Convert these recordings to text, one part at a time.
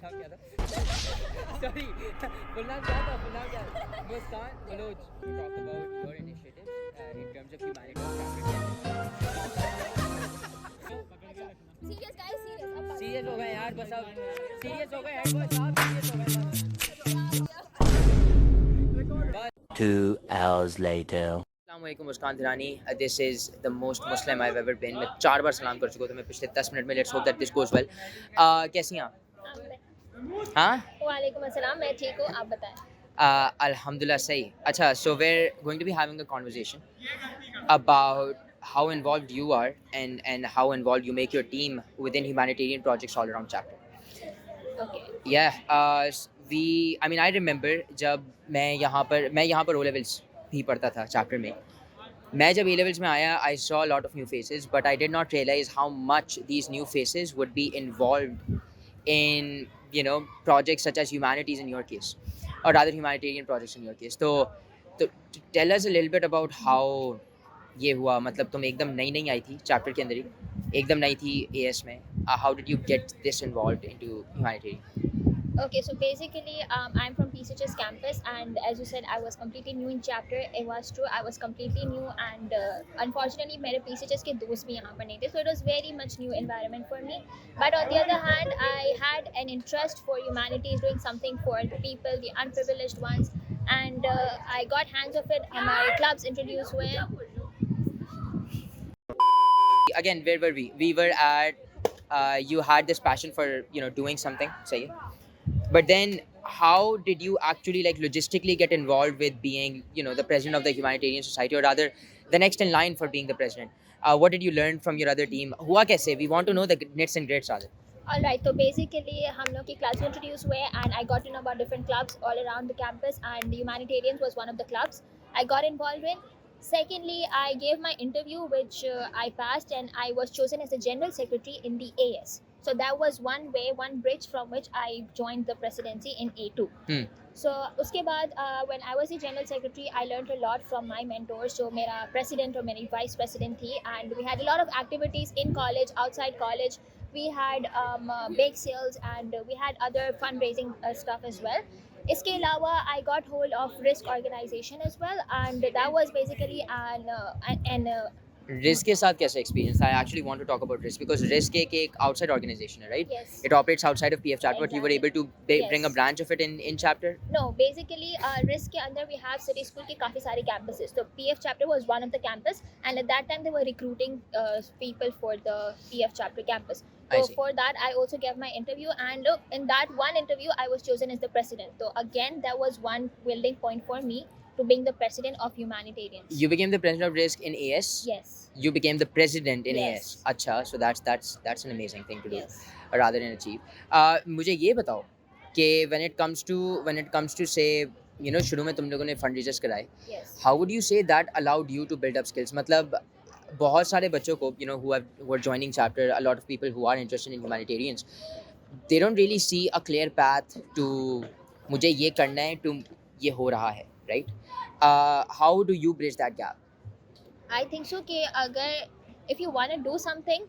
नाम क्या था? Sorry, full नाम क्या था? Full नाम क्या था? Muskan Dhirani. To talk about your initiatives in terms of humanity. Serious guys, serious. Serious हो गए यार बस अब सीरियस हो गए हेड बॉय साहब सीरियस हो गए बस 2 hours later. अस्सलामुअलैकुम Muskan Dhirani this is the most Muslim I have ever been मैं 4 बार सलाम कर चुका हूँ तो मैं पिछले 10 मिनट में let's hope that this goes well कैसी हैं आप हाँ वालेकुम अस्सलाम, मैं ठीक हूँ, आप बताएं. अल्हम्दुलिल्लाह सही अच्छा so we're going to be having a conversation about how involved you are and how involved you make your team within humanitarian projects all around chapter. Okay. Yeah, I remember जब मैं यहाँ पर O levels भी पढ़ता था chapter में. मैं जब A levels में आया, I saw a lot of new faces, but I did not realize how much these new faces would be involved in projects such as humanities in your case, or rather humanitarian projects in your case. तो tell us a little bit about how ये हुआ. मतलब तुम एकदम नई आई थी chapter के अंदर ही, एकदम नई थी AS में. How did you get this involved into humanitarian? Okay, so basically, I'm from PCHS campus, and as you said, I was completely new in chapter. It was true, I was completely new, and unfortunately, मेरे PCHS के दोस्त भी यहाँ पर नहीं थे, so it was very much new environment for me. But on the other hand, I had an interest for humanities, doing something for the people, the unprivileged ones, and I got hands of it. हमारे clubs introduced हुए. Again, where were we? We were at you had this passion for doing something, say, but then how did you actually logistically get involved with being the president of the humanitarian society, or rather the next in line for being the president? What did you learn from your other team? हुआ कैसे? We want to know the nits and grits rather. Alright, so basically हम लोग की class में introduced हुए, and I got to know about different clubs all around the campus, and humanitarians was one of the clubs I got involved in. Secondly, I gave my interview, which I passed, and I was chosen as the general secretary in the AS. So that was one bridge from which I joined the presidency in A2. So उसके बाद when I was the general secretary, I learned a lot from my mentors. So मेरा president और मेरी vice president थी, and we had a lot of activities in college, outside college. We had bake sales, and we had other fundraising stuff as well. इसके अलावा I got hold of risk organization as well, and that was basically an risk के साथ कैसा experience था? I actually want to talk about risk because risk एक outside organization है, right? Yes. It operates outside of PF chapter, but you were able to bring a branch of it in chapter. No, basically risk के अंदर we have city school के काफ़ी सारे campuses. So PF chapter was one of the campus, and at that time they were recruiting people for the PF chapter campus. So for that I also gave my interview, and in that one interview I was chosen as the president. So again, that was one building point for me to being the president of humanitarians. You became the president of risk in AS. Yes. You became the president in Yes. AS. अच्छा, so that's an amazing thing to do, Yes. rather than achieve. मुझे ये बताओ कि when it comes to say शुरू में तुम लोगों ने fundraisers कराए. Yes. How would you say that allowed you to build up skills? मतलब बहुत सारे बच्चों को who are joining chapter, a lot of people who are interested in humanitarians, they don't really see a clear path to मुझे ये करना है to ये हो रहा है, right? How do you bridge that gap? I think so कि अगर if you want to do something,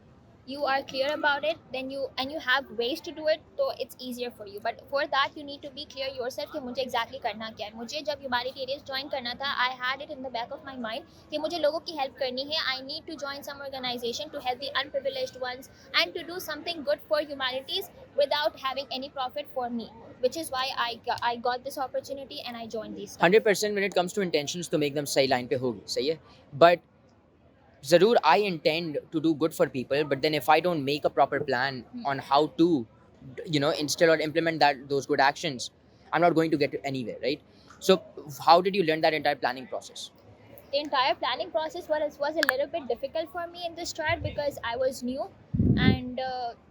you are clear about it, then you have ways to do it, so it's easier for you. But for that you need to be clear yourself कि मुझे exactly करना क्या है. मुझे जब humanitarians join करना था, I had it in the back of my mind कि मुझे लोगों की help करनी है. I need to join some organization to help the unprivileged ones and to do something good for humanities without having any profit for me, which is why I got this opportunity and I joined these. 100% when it comes to intentions to make them सही line पे होगी, सही है. But ज़रूर I intend to do good for people, but then if I don't make a proper plan on how to instill or implement those good actions, I'm not going to get anywhere, right? So how did you learn that entire planning process? The entire planning process was a little bit difficult for me in this start because I was new, and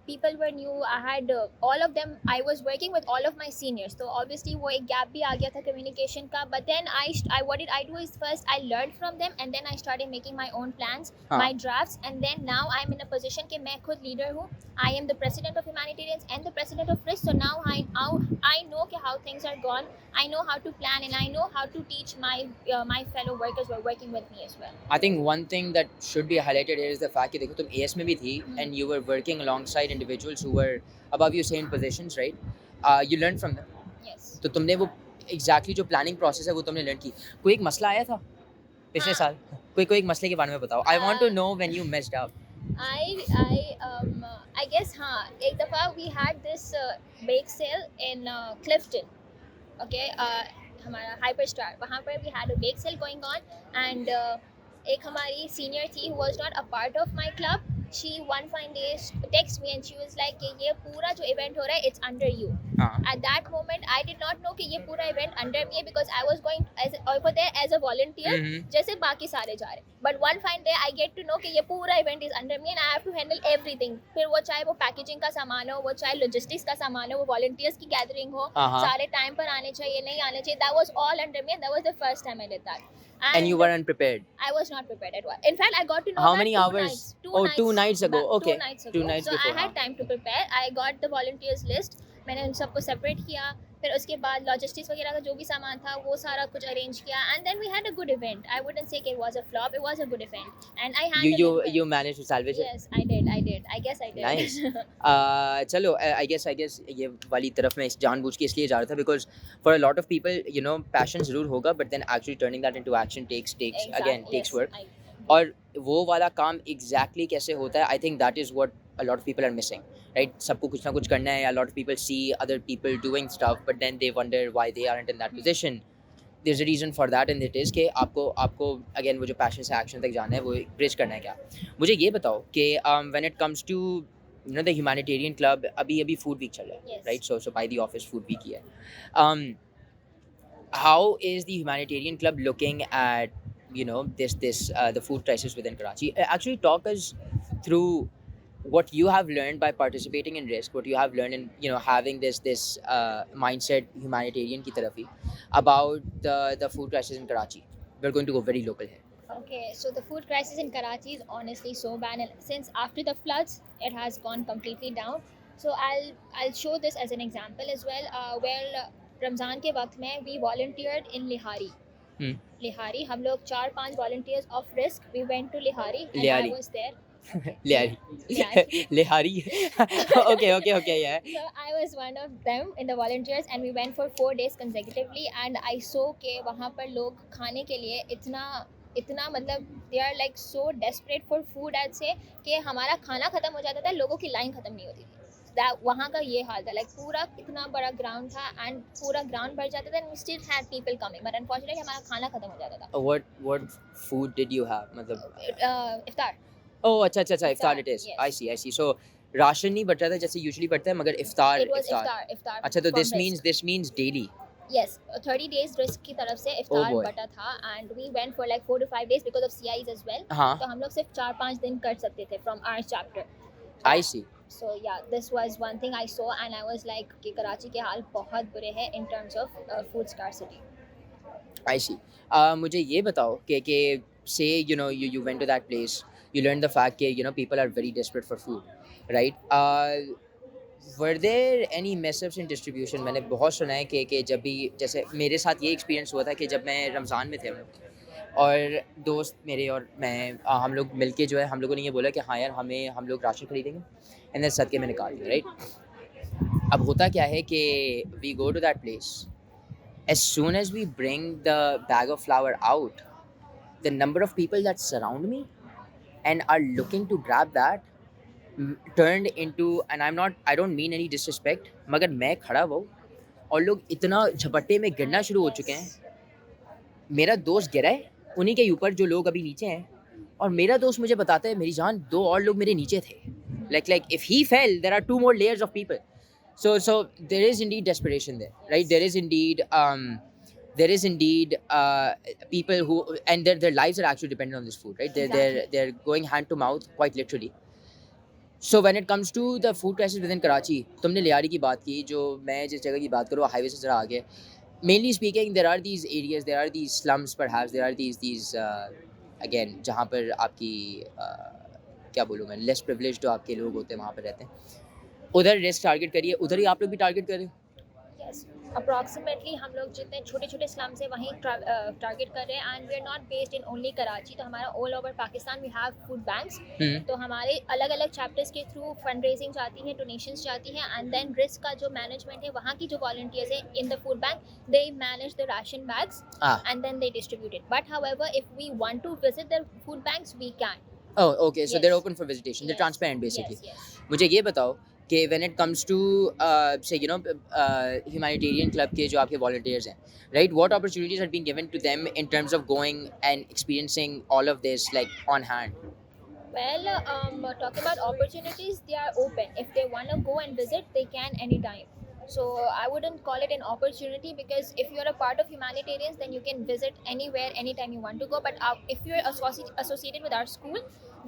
people were new. I had all of them. I was working with all of my seniors, so obviously वो एक gap भी आ गया था communication का. But then what did I do is first I learned from them, and then I started making my own plans, my drafts, and then now I'm in a position कि मैं खुद leader हूँ. I am the president of humanitarians and the president of risk. So now I know how things are gone. I know how to plan, and I know how to teach my fellow workers who are working with me as well. I think one thing that should be highlighted here is the fact कि देखो तुम AS में भी थी and you were working alongside individuals who were above you, same positions, right? You learned from them. Yes. तो तुमने वो exactly जो planning process है वो तुमने learn की. कोई एक मसला आया था पिछले हाँ. साल? कोई एक मसले के बारे में बताओ. I want to know when you messed up. I guess हाँ, एक दफ़ा we had this bake sale in Clifton. Okay, हमारा Hyperstar, वहाँ पर we had a bake sale going on, and एक हमारी senior थी who was not a part of my club. She one fine day texted me and she was like कि ये पूरा जो event हो रहा है it's under you. हाँ. At that moment I did not know कि ये पूरा event under me है because I was going over there as a volunteer जैसे बाकी सारे जा रहे. But one fine day I get to know कि ये पूरा event is under me and I have to handle everything. फिर वो चाहे वो packaging का सामान हो, वो चाहे logistics का सामान हो, वो volunteers की gathering हो, सारे time पर आने चाहिए, नहीं आने चाहिए. That was all under me and that was the first time I did that. And you were unprepared. I was not prepared at all. In fact, I got to know How that many 2 hours? nights. 2 Oh, nights. 2 nights ago. Okay. 2 nights ago. 2 nights so before. I had time to prepare. I got the volunteers list. मैंने उन सबको separate किया. फिर उसके बाद logistics वगैरह का जो भी सामान था वो सारा कुछ arrange किया. And then we had a good event. I wouldn't say it was a flop. It was a good event. And I handled it well. You managed to salvage it. Yes, I did. I guess I did. Nice. चलो I guess ये वाली तरफ मैं इस जानबूझ के इसलिए जा रहा था because for a lot of people you know passion ज़रूर होगा but then actually turning that into action takes Exactly, again takes yes, work. I- और वो वाला काम exactly कैसे होता है I think that is what a lot of people are missing, right? सबको कुछ ना कुछ करना है. A lot of people see other people doing stuff but then they wonder why they aren't in that position. There's a reason for that and it is कि आपको again वो जो passion से action तक जाना है वो bridge करना है क्या. मुझे ये बताओ कि when it comes to you know the humanitarian club अभी food week चल रहा है, Yes. right? So by the office food week ही है. How is the humanitarian club looking at you know this the food crisis within Karachi? Actually talk us through what you have learned by participating in risk, what you have learned in you know having this mindset humanitarian की तरफ ही about the food crisis in Karachi. We're going to go very local here. Okay, so the food crisis in Karachi is honestly so bad, and since after the floods, it has gone completely down. So I'll show this as an example as well. Where Ramzan के वक्त में we volunteered in Lihari. Lihari, हम लोग 4-5 volunteers of risk. We went to Lihari and Lihari. I was there. Lihari. Okay, yeah. So I was one of them in the volunteers and we went for 4 days consecutively and I saw कि वहाँ पर लोग खाने के लिए इतना मतलब they are like so desperate for food I'd say कि हमारा खाना खत्म हो जाता था, लोगों की लाइन खत्म नहीं होती थी. वहाँ का ये हाल था, like पूरा इतना बड़ा ग्राउंड था and पूरा ग्राउंड भर जाता था and we still had people coming but unfortunately हमारा खाना खत्म हो जाता था. What food did you have? मतलब इफ्तार. Oh, अच्छा इफ्तार it is. Yes. I see. So ration नहीं बट रहा था जैसे usually बढ़ता है मगर इफ्तार It was इफ्तार. अच्छा तो from this risk. means daily. Yes, 30 days risk की तरफ से इफ्तार boy. बटा था and we went for like 4 to 5 days because of CIs as well. हाँ. तो हम लोग सिर्फ 4-5 दिन कर सकते थे from our chapter. I see. So yeah, this was one thing I saw and I was like कि कराची के हाल बहुत बुरे हैं in terms of food scarcity. I see. मुझे ये बताओ कि say you know you went to that place, you learned the fact कि you know people are very desperate for food, right? Were there any mess ups in distribution? मैंने बहुत सुना है कि जब भी जैसे मेरे साथ ये एक्सपीरियंस हुआ था कि जब मैं रमज़ान में थे हम लोग और दोस्त मेरे और मैं हम लोग मिलके जो है हम लोगों ने ये बोला कि हाँ यार हम लोग राशन खरीदेंगे एंड देन सदके में निकाल दिया, राइट? अब होता क्या है कि we go to that place, as soon as we bring the bag of flour out, the number of people that surround me and are looking to grab that turned into, and I don't mean any disrespect, मगर मैं खड़ा हुआ और लोग इतना झपट्टे में गिरना शुरू हो चुके हैं. मेरा दोस्त गिरा है उन्हीं के ऊपर जो लोग अभी नीचे हैं और मेरा दोस्त मुझे बताता है मेरी जान 2 और लोग मेरे नीचे थे. Like if he fell, there are 2 more layers of people. So there is indeed desperation there, right? There is indeed people who and their lives are actually dependent on this food, right? They're going hand to mouth quite literally. So when it comes to the food crisis within Karachi, तुमने लियारी की बात की, जो मैं जिस जगह की बात करूँ हाईवे से ज़रा आगे. Mainly speaking, there are these areas, there are these slums perhaps, there are these again जहाँ पर आपकी क्या बोलूँ मैं less privileged जो आपके लोग होते हैं वहाँ पर रहते हैं. उधर रिस्क टारगेट करिए, उधर ही आप लोग भी टारगेट करें. Yes. अप्रॉक्सीमेटली हम लोग जितने छोटे छोटे स्लम्स है वहीं टारगेट कर रहे हैं and we are not based in only Karachi, तो हमारा all over Pakistan we have food banks. तो हमारे अलग अलग चैप्टर्स के थ्रू फंड रेजिंग जाती है, डोनेशंस जाती हैं एंड देन रिस्क का जो मैनेजमेंट है वहाँ की जो वॉलंटियर्स है in the food bank they manage the ration bags and then they distribute it. But however if we want to visit the food banks we can. Oh, okay. So Yes. they're open for visitation. They're Yes. transparent, basically. Yes, yes. मुझे ये बताओ कि when it comes to say humanitarian club के जो आपके volunteers हैं, right? What opportunities have been given to them in terms of going and experiencing all of this like on hand? Well, talking about opportunities, they are open. If they want to go and visit, they can anytime. So I wouldn't call it an opportunity because if you're a part of humanitarians, then you can visit anywhere, anytime you want to go. But if you're associated with our school,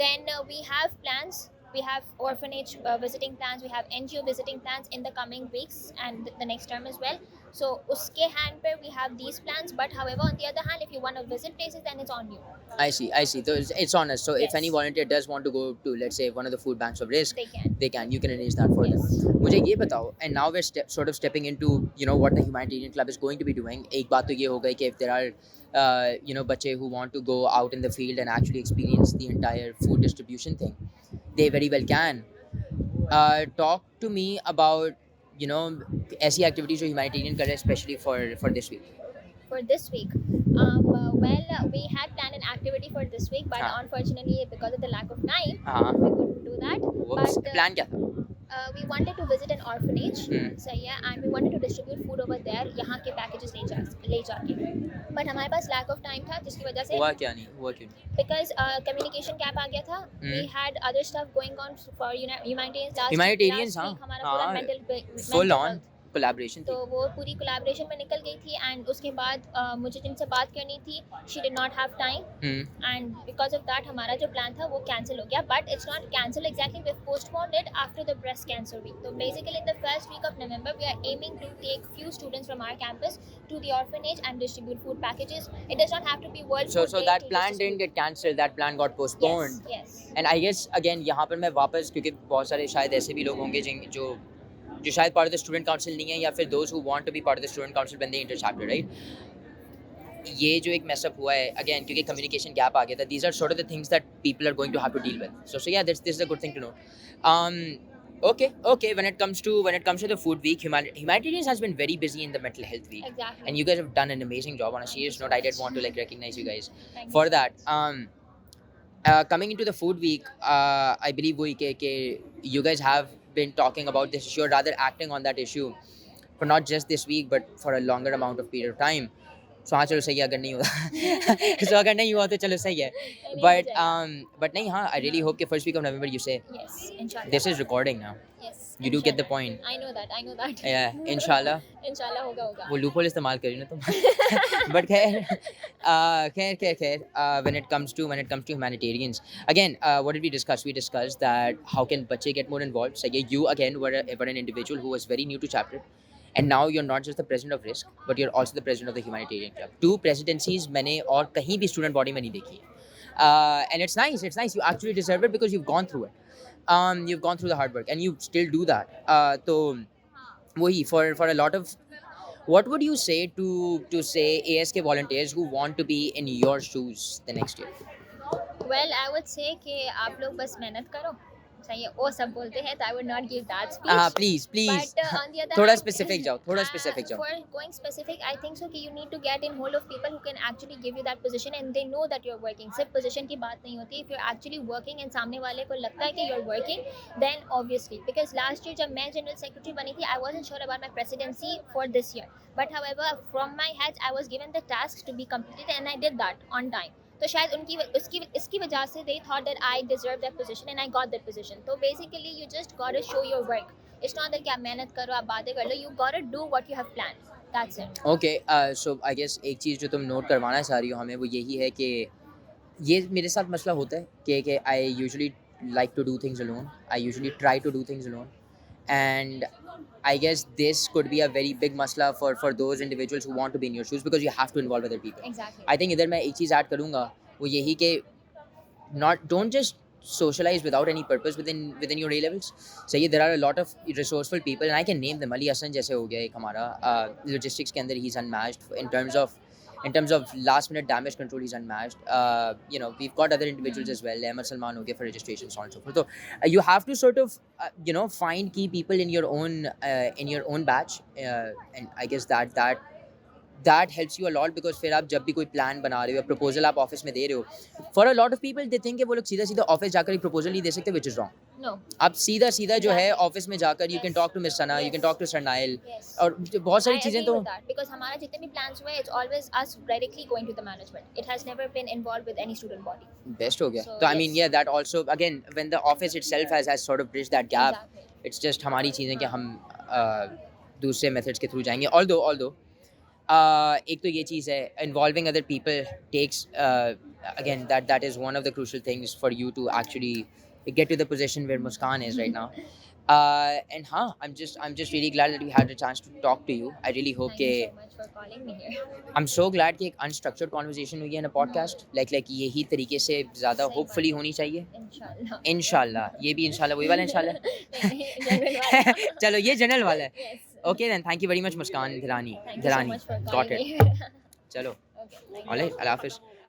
then we have plans. We have orphanage visiting plans. We have NGO visiting plans in the coming weeks and the next term as well. So uske hand pe we have these plans. But however, on the other hand, if you want to visit places, then it's on you. I see. So it's on us. So if Yes. any volunteer does want to go to, let's say, one of the food banks of risk, They can. You can arrange that for Yes. them. मुझे ये बताओ, and now we're sort of stepping into what the humanitarian club is going to be doing. एक बात तो ये हो गई कि if there are बच्चे who want to go out in the field and actually experience the entire food distribution thing, they very well can. Talk to me about ऐसी activities जो humanitarian कर रहे हैं, especially for this week. For this week, we had planned an activity for this week, but unfortunately because of the lack of time we couldn't do that. But plan क्या था? We wanted to visit an orphanage, so yeah, and we wanted to distribute food over there, यहाँ के packages ले जाके, but हमारे पास lack of time था जिसकी वजह से हुआ क्यों नहीं? because communication gap आ गया था. We had other stuff going on for humanitarians last Humanitarians, week हमारा पूरा mental full on health collaboration तो वो पूरी कोलैबोरेशन में निकल गई थी एंड उसके बाद मुझे जिनसे बात करनी थी she did not have time and because of that हमारा जो प्लान था वो कैंसिल हो गया. But it's not cancel exactly, we postponed it after the breast cancer week. तो basically in the first week of November we are aiming to take few students from our campus to the orphanage and distribute food packages. It does not have to be world. So that plan didn't get cancelled, that plan got postponed. Yes. And I guess again यहाँ पर मैं वापस, क्योंकि बहुत सारे शायद ऐसे भी लोग होंगे जो शायद part of the student council नहीं है, या फिर those who want to be part of the student council when they enter chapter, right? ये जो एक mess up हुआ है again क्योंकि communication gap आ गया था, these are sort of the things that people are going to have to deal with. So yeah, this is a good thing to know. Okay. When it comes to the food week, humanitarians has been very busy in the mental health week. Exactly. And you guys have done an amazing job. On a serious note, I did want to recognize you guys Thank for you. that. Coming into the food week, I believe you guys have been talking about this issue, or rather acting on that issue for not just this week but for a longer amount of period of time. So हाँ चलो सही है, अगर नहीं हुआ so अगर नहीं हुआ तो चलो सही है, but नहीं, हाँ, I really hope कि first week of November you say Yes, inshallah. this is recording now. Yes. You do get the inshallah. point. I know that. Yeah, inshallah. इंशाल्लाह होगा. वो loophole इस्तेमाल करी ना तुम but खैर when it comes to humanitarians, again, what did we discuss? We discussed that how can बच्चे get more involved. So yeah, you again were an individual who was very new to chapter, and now you're not just the president of risk but you're also the president of the humanitarian club. 2 presidencies मैंने और कहीं भी student body में नहीं देखी है, and it's nice, you actually deserve it because you've gone through it. You've gone through the hard work and you still do that. So वही for a lot of, what would you say to say ASK volunteers who want to be in your shoes the next year? Well, I would say कि आप लोग बस मेहनत करो. सही है, वो सब बोलते हैं, तो I would not give that speech. Please. But on the other थोड़ा hand, specific जाओ. For going specific, I think so कि you need to get in hold of people who can actually give you that position and they know that you're working. सिर्फ position की बात नहीं होती. If you're actually working and सामने वाले को लगता है कि you're working, then obviously, because last year जब मैं general secretary बनी थी, I wasn't sure about my presidency for this year. But however, from my head, I was given the tasks to be completed and I did that on time. तो शायद इसकी वजह से they thought that I deserved that position and I got that position. तो basically you just gotta show your work. It's not that कि आप मेहनत करो, आप बातें कर लो. You gotta do what you have planned. That's it. Okay, so I guess एक चीज़ जो तुम नोट करवाना चाह रही हो हमें, वो यही है कि ये मेरे साथ मसला होता है कि I usually like to do things alone. I usually try to do things alone. And I guess this could be a very big masla for those individuals who want to be in your shoes because you have to involve other people. Exactly. I think इधर मैं एक चीज़ add करूँगा, वो यही कि don't just socialize without any purpose within your A levels. सही है, there are a lot of resourceful people and I can name them. Ali Hassan जैसे हो गया एक हमारा logistics के अंदर he's unmatched in terms of last minute damage control, he's unmatched. We've got other individuals as well. Ahmed Salman ho gaya for registration, so on and so forth. So you have to sort of find key people in your own batch, and I guess that helps you a lot because फिर आप जब भी कोई plan बना रहे हो या proposal आप ऑफिस में दे रहे हो, for a lot of people they think कि वो लोग सीधा सीधा ऑफिस जाकर एक प्रपोजल नहीं दे सकते, विच इज रॉन्ग. No. आप सीधा सीधा जो है ऑफिस में जाकर you can talk to miss Sana, you can talk to sir Nail, Yes. और बहुत सारी I चीज़ें agree तो with that because हमारा जितने भी plans हुए, it's always us directly going to the management. It has never been involved with any student body. Best हो गया. So, तो I mean yes. yeah, that also again when the office itself has sort of bridged that gap, Exactly. it's just हमारी चीज़ें कि हम दूसरे methods के through जाएंगे. although एक तो ये चीज़ है, involving other people takes again that is one of the crucial things for you to actually get to the position where Muskan is right now. And I'm just really glad that we had a chance to talk to you. I really hope Thank you कि so much for calling me here. I'm so glad कि एक unstructured conversation हुई है in a podcast. like यही तरीके से ज़्यादा सही hopefully होनी चाहिए. Inshallah. इंशाल्लाह, ये भी इंशाल्लाह वही वाला इंशाल्लाह. नहीं, general वाला. चलो ये जनरल वाला है. Yes. Okay then, thank you very much Muskan Dhirani. Thank you so much for Got calling it. me. चलो. Okay. Thank you. Alright, Allah Hafiz.